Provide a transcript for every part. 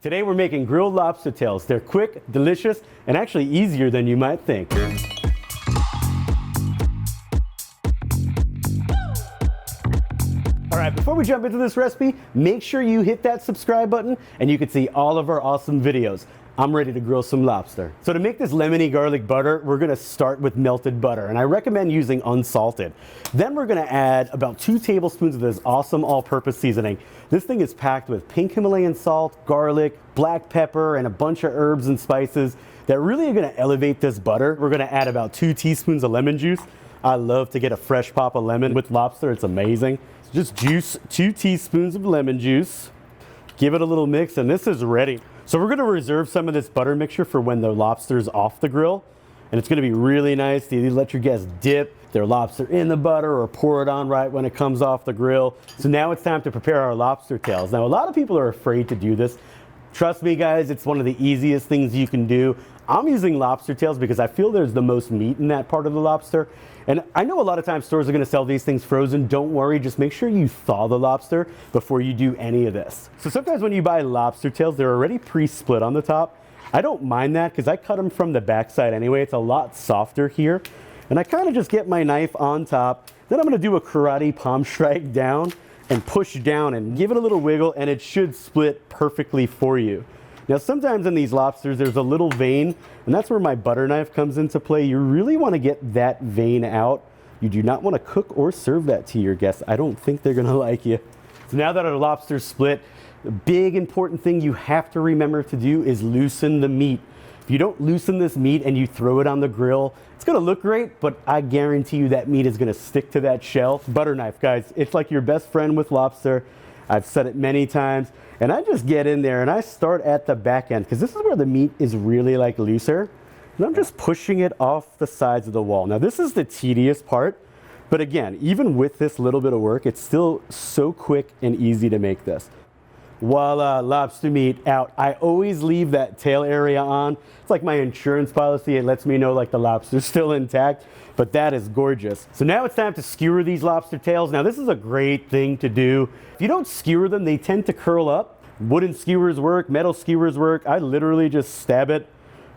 Today we're making grilled lobster tails. They're quick, delicious, and actually easier than you might think. All right, before we jump into this recipe, make sure you hit that subscribe button and you can see all of our awesome videos. I'm ready to grill some lobster. So to make this lemony garlic butter, we're gonna start with melted butter, and I recommend using unsalted. Then we're gonna add about 2 tablespoons of this awesome all-purpose seasoning. This thing is packed with pink Himalayan salt, garlic, black pepper, and a bunch of herbs and spices that really are gonna elevate this butter. We're gonna add about 2 teaspoons of lemon juice. I love to get a fresh pop of lemon with lobster, it's amazing. Just juice 2 teaspoons of lemon juice. Give it a little mix, and this is ready. So we're gonna reserve some of this butter mixture for when the lobster's off the grill. And it's gonna be really nice to let your guests dip their lobster in the butter or pour it on right when it comes off the grill. So now it's time to prepare our lobster tails. Now a lot of people are afraid to do this. Trust me guys, it's one of the easiest things you can do. I'm using lobster tails because I feel there's the most meat in that part of the lobster. And I know a lot of times stores are gonna sell these things frozen. Don't worry, just make sure you thaw the lobster before you do any of this. So sometimes when you buy lobster tails, they're already pre-split on the top. I don't mind that because I cut them from the backside anyway. It's a lot softer here. And I kind of just get my knife on top. Then I'm gonna do a karate palm strike down and push down and give it a little wiggle, and it should split perfectly for you. Now sometimes in these lobsters there's a little vein, and that's where my butter knife comes into play. You really want to get that vein out. You do not want to cook or serve that to your guests. I don't think they're going to like you. So now that our lobster's split, the big important thing you have to remember to do is loosen the meat. If you don't loosen this meat and you throw it on the grill, it's gonna look great, but I guarantee you that meat is gonna stick to that shell. Butter knife, guys, it's like your best friend with lobster. I've said it many times, and I just get in there and I start at the back end because this is where the meat is really like looser. And I'm just pushing it off the sides of the wall. Now this is the tedious part, but again, even with this little bit of work, it's still so quick and easy to make this. Voila, lobster meat out. I always leave that tail area on. It's like my insurance policy. It lets me know like the lobster's still intact, but that is gorgeous. So now it's time to skewer these lobster tails. Now this is a great thing to do. If you don't skewer them, they tend to curl up. Wooden skewers work, metal skewers work. I literally just stab it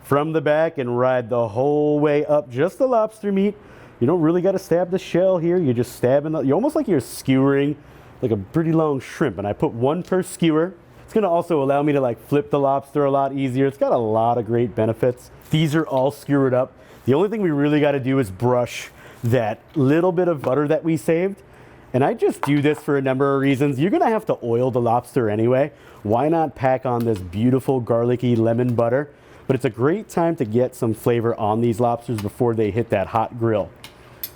from the back and ride the whole way up just the lobster meat. You don't really got to stab the shell here. You're just stabbing, you're almost like you're skewering like a pretty long shrimp, and I put 1 per skewer. It's gonna also allow me to like flip the lobster a lot easier. It's got a lot of great benefits. These are all skewered up. The only thing we really gotta do is brush that little bit of butter that we saved. And I just do this for a number of reasons. You're gonna have to oil the lobster anyway. Why not pack on this beautiful garlicky lemon butter? But it's a great time to get some flavor on these lobsters before they hit that hot grill.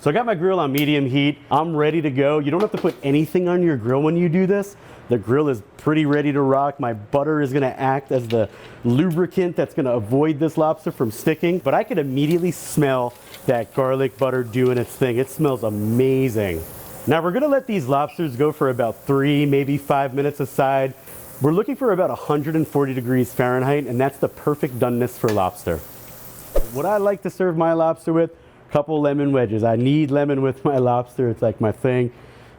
So I got my grill on medium heat. I'm ready to go. You don't have to put anything on your grill when you do this. The grill is pretty ready to rock. My butter is gonna act as the lubricant that's gonna avoid this lobster from sticking. But I could immediately smell that garlic butter doing its thing. It smells amazing. Now we're gonna let these lobsters go for about 3, maybe 5 minutes aside. We're looking for about 140 degrees Fahrenheit, and that's the perfect doneness for lobster. What I like to serve my lobster with, couple lemon wedges. I need lemon with my lobster. It's like my thing.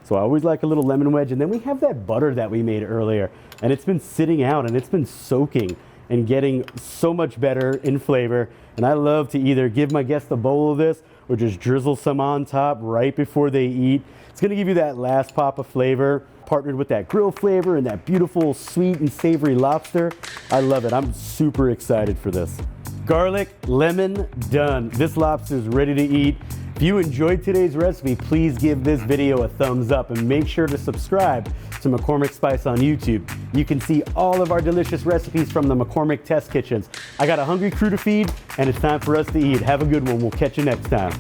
So I always like a little lemon wedge. And then we have that butter that we made earlier, and it's been sitting out and it's been soaking and getting so much better in flavor. And I love to either give my guests a bowl of this or just drizzle some on top right before they eat. It's gonna give you that last pop of flavor, partnered with that grill flavor and that beautiful sweet and savory lobster. I love it. I'm super excited for this. Garlic, lemon, done. This lobster is ready to eat. If you enjoyed today's recipe, please give this video a thumbs up and make sure to subscribe to McCormick Spice on YouTube. You can see all of our delicious recipes from the McCormick Test Kitchens. I got a hungry crew to feed, and it's time for us to eat. Have a good one. We'll catch you next time.